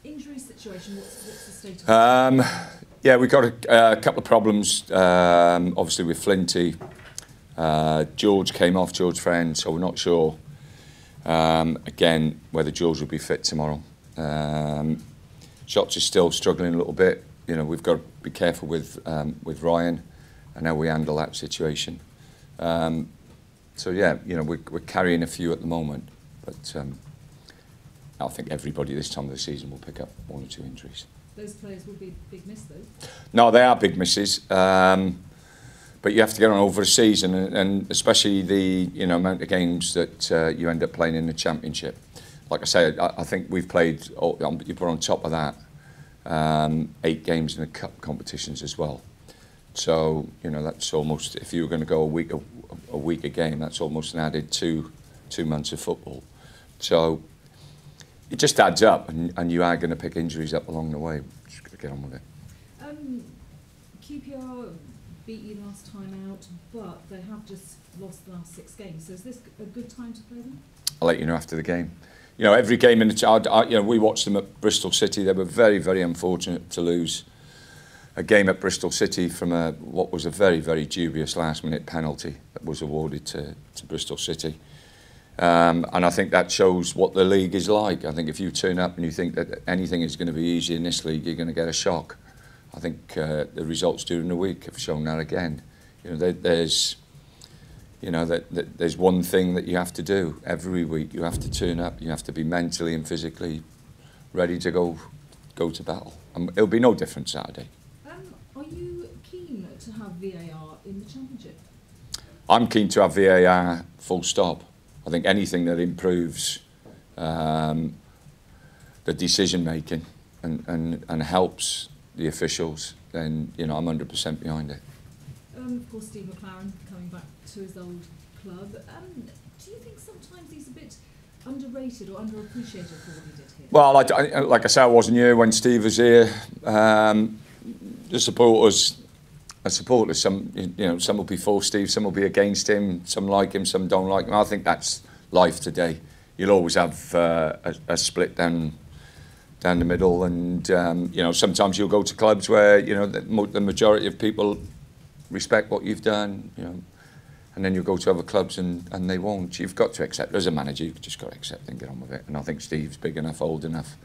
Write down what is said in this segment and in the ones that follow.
injury situation, what's the state of it? Yeah, we've got a couple of problems, obviously with Flinty. George came off, George Friend, so we're not sure, again, whether George will be fit tomorrow. Shots is still struggling a little bit. You know, we've got to be careful with Ryan and how we handle that situation. So yeah, you know, we're carrying a few at the moment, but I think everybody this time of the season will pick up 1 or 2 injuries. Those players will be big miss, though. No, they are big misses, but you have to get on over a season, and especially the amount of games that you end up playing in the Championship. Like I say, I think we've played. You put on top of that 8 games in the cup competitions as well. So you know that's almost, if you were going to go a week a game, that's almost an added two months of football. So it just adds up, and you are going to pick injuries up along the way. Just got to get on with it. QPR beat you last time out, but they have just lost the last 6 games. So is this a good time to play them? I'll let you know after the game. You know, every game in the we watched them at Bristol City. They were very, very unfortunate to lose a game at Bristol City from what was a very, very dubious last-minute penalty that was awarded to Bristol City. And I think that shows what the league is like. I think if you turn up and you think that anything is going to be easy in this league, you're going to get a shock. I think the results during the week have shown that again. You know, there's one thing that you have to do every week. You have to turn up. You have to be mentally and physically ready to go to battle. And it'll be no different Saturday. Are you keen to have VAR in the Championship? I'm keen to have VAR full stop. I think anything that improves the decision making and helps the officials, then you know I'm 100% behind it. Of course, Steve McLaren coming back to his old club. Do you think sometimes he's a bit underrated or underappreciated for what he did here? Well, like I said, I wasn't here when Steve was here. The supporters, some will be for Steve, some will be against him, some like him, some don't like him. I think that's life today. You'll always have a split down the middle, and sometimes you'll go to clubs where the majority of people respect what you've done, and then you go to other clubs and they won't. You've got to accept. As a manager, you've just got to accept and get on with it. And I think Steve's big enough, old enough.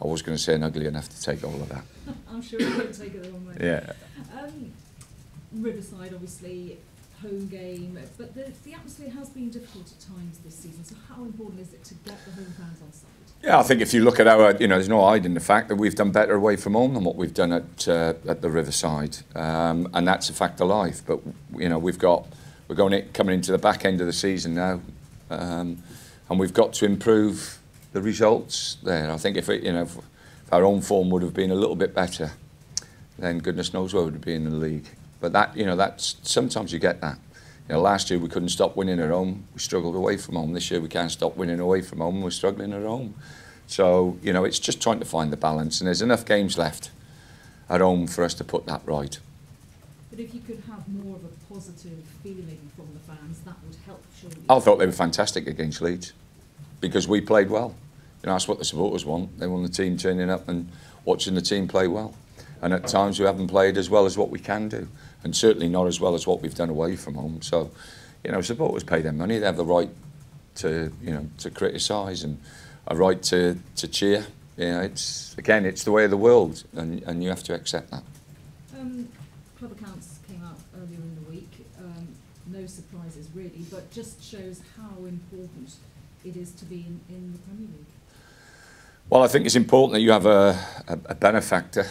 I was going to say and ugly enough to take all of that. I'm sure he won't take it the wrong way. Yeah. Riverside, obviously, home game, but the atmosphere has been difficult at times this season. So how important is it to get the home fans on side? Yeah, I think if you look at our, there's no hiding the fact that we've done better away from home than what we've done at the Riverside, and that's a fact of life. But we're coming into the back end of the season now, and we've got to improve the results there. I think if our own form would have been a little bit better, then goodness knows where we'd be in the league. But that's sometimes you get that. Last year we couldn't stop winning at home. We struggled away from home. This year we can't stop winning away from home. We're struggling at home. So it's just trying to find the balance. And there's enough games left at home for us to put that right. But if you could have more of a positive feeling from the fans, that would help, surely. I thought they were fantastic against Leeds because we played well. That's what the supporters want. They want the team turning up and watching the team play well. And at times we haven't played as well as what we can do, and certainly not as well as what we've done away from home. So, supporters pay their money. They have the right to criticise and a right to cheer. It's the way of the world, and you have to accept that. Club accounts came out earlier in the week. No surprises really, but just shows how important it is to be in the Premier League. Well, I think it's important that you have a benefactor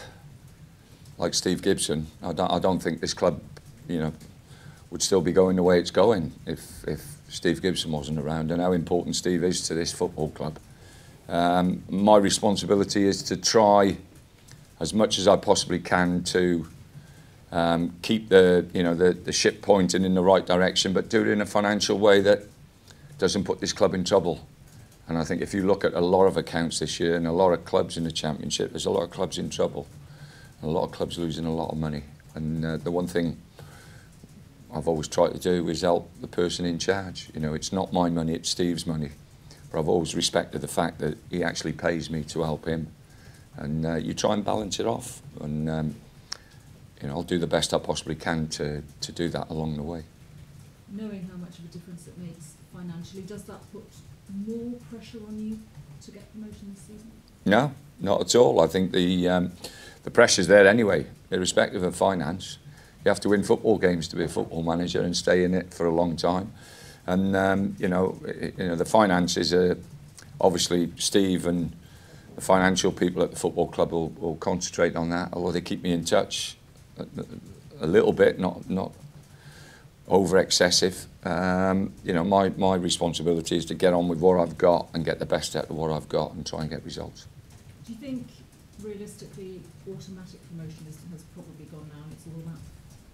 like Steve Gibson. I don't think this club, would still be going the way it's going if Steve Gibson wasn't around, and how important Steve is to this football club. My responsibility is to try as much as I possibly can to keep the ship pointing in the right direction, but do it in a financial way that doesn't put this club in trouble. And I think if you look at a lot of accounts this year and a lot of clubs in the Championship, there's a lot of clubs in trouble. A lot of clubs losing a lot of money. And the one thing I've always tried to do is help the person in charge. It's not my money, it's Steve's money. But I've always respected the fact that he actually pays me to help him. and you try and balance it off. And you know, I'll do the best I possibly can to do that along the way. Knowing how much of a difference it makes financially, does that put more pressure on you to get promotion this season? No, not at all. I think the pressure's there anyway, irrespective of finance. You have to win football games to be a football manager and stay in it for a long time. And you know, the finances are obviously Steve and the financial people at the football club will concentrate on that. Although they keep me in touch a little bit, not over excessive. You know, my responsibility is to get on with what I've got and get the best out of what I've got and try and get results. Do you think realistically automatic promotion has probably gone now? It's all about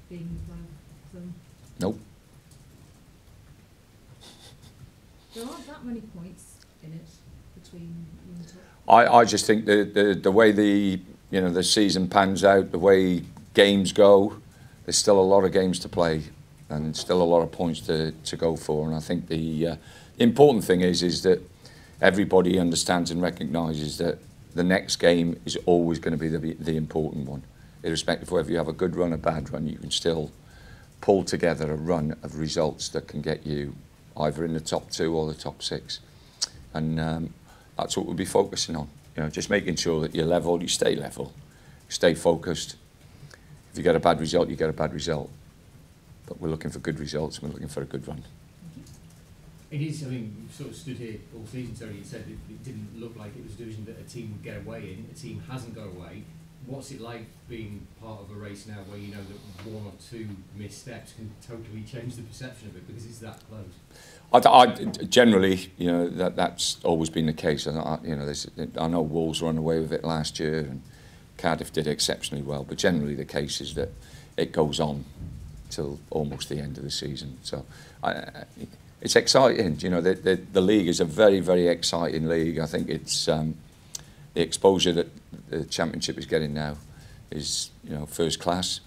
being in the playoff zone? Nope. There aren't that many points in it between you and the top. I just think the way the season pans out, the way games go, there's still a lot of games to play and still a lot of points to go for. And I think the important thing is that everybody understands and recognises that the next game is always going to be the important one. Irrespective of whether you have a good run or bad run, you can still pull together a run of results that can get you either in the top 2 or the top 6. And that's what we'll be focusing on. You know, just making sure that you're level, you stay focused. If you get a bad result, you get a bad result. But we're looking for good results and we're looking for a good run. It is, I mean, you've sort of stood here all season, Tony, and said it didn't look like it was a division that a team would get away in. A team hasn't got away. What's it like being part of a race now where you know that 1 or 2 missteps can totally change the perception of it because it's that close? I generally, you know, that's always been the case. You know, I know Wolves run away with it last year and Cardiff did exceptionally well, but generally the case is that it goes on till almost the end of the season. So it's exciting. You know, the league is a very, very exciting league. I think it's the exposure that the Championship is getting now is, you know, first class,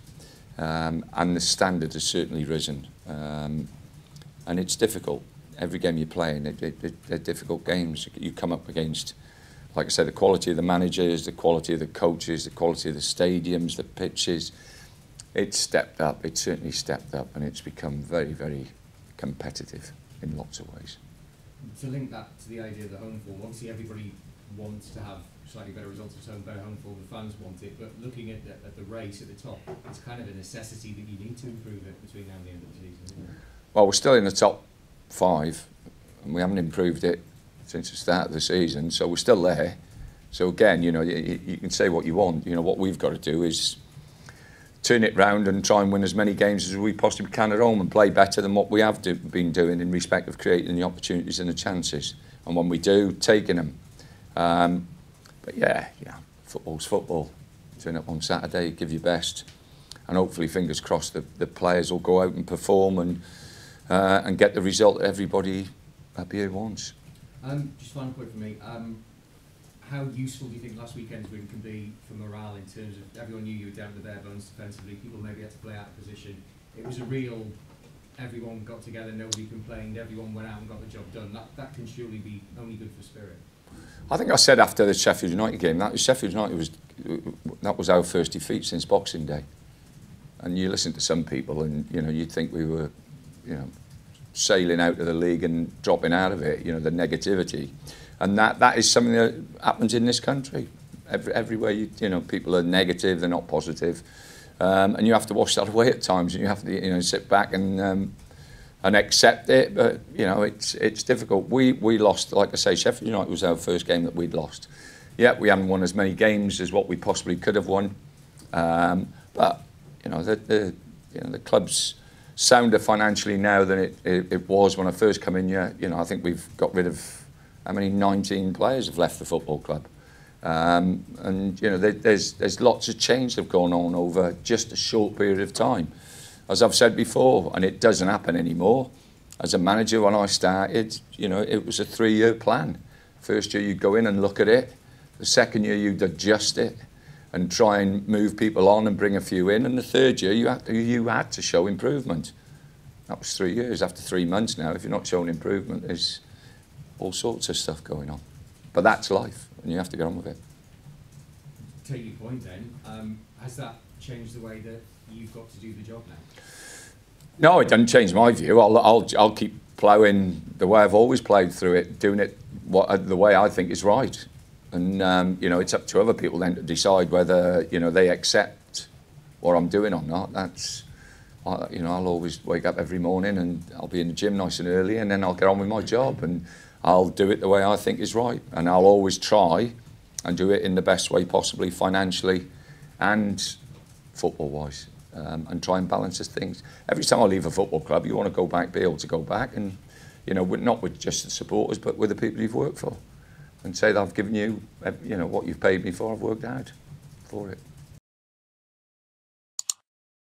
and the standard has certainly risen. And it's difficult. Every game you're playing, they're difficult games. You come up against, like I said, the quality of the managers, the quality of the coaches, the quality of the stadiums, the pitches. It's stepped up. It's certainly stepped up, and it's become very, very competitive in lots of ways. To link that to the idea of the home form, obviously everybody wants to have slightly better results at home, better home form, the fans want it, but looking at the race at the top, it's kind of a necessity that you need to improve it between now and the end of the season, isn't it? Well, we're still in the top 5, and we haven't improved it since the start of the season, so we're still there. So again, you know, you can say what you want. You know, what we've got to do is turn it round and try and win as many games as we possibly can at home and play better than what we have been doing in respect of creating the opportunities and the chances. And when we do, taking them. But yeah, football's football. Turn up on Saturday, give your best, and hopefully, fingers crossed, the players will go out and perform and get the result that everybody up here wants. Just final point for me. How useful do you think last weekend's win can be for morale in terms of everyone knew you were down to the bare bones defensively, people maybe had to play out of position. It was a real, everyone got together, nobody complained, everyone went out and got the job done. That can surely be only good for spirit. I think I said after the Sheffield United game, Sheffield United was our first defeat since Boxing Day. And you listen to some people and, you know, you'd think we were, you know, sailing out of the league and dropping out of it, you know, the negativity. And that is something that happens in this country. Everywhere, you know, people are negative, they're not positive. And you have to wash that away at times, and you have to, you know, sit back and accept it. But, you know, it's difficult. We lost, like I say, Sheffield United was our first game that we'd lost. Yeah, we haven't won as many games as what we possibly could have won. But, you know, the club's sounder financially now than it was when I first come in here. You know, I think we've got rid of, how many, 19 players have left the football club. And, you know, there's lots of change that have gone on over just a short period of time. As I've said before, and it doesn't happen anymore. As a manager, when I started, you know, it was a 3-year plan. First year you'd go in and look at it. The second year you'd adjust it and try and move people on and bring a few in. And the third year you had to show improvement. That was 3 years. After 3 months now, if you're not showing improvement, there's all sorts of stuff going on. But that's life, and you have to get on with it. take your point then, has that changed the way that you've got to do the job now? No, it doesn't change my view. I'll keep ploughing the way I've always ploughed through it, doing it the way I think is right. And, you know, it's up to other people then to decide whether, you know, they accept what I'm doing or not. That's, you know, I'll always wake up every morning and I'll be in the gym nice and early, and then I'll get on with my job and I'll do it the way I think is right. And I'll always try and do it in the best way possibly, financially and football-wise, and try and balance the things. Every time I leave a football club, you want to go back, be able to go back and, you know, not with just the supporters, but with the people you've worked for, and say that I've given you, you know, what you've paid me for, I've worked hard for it.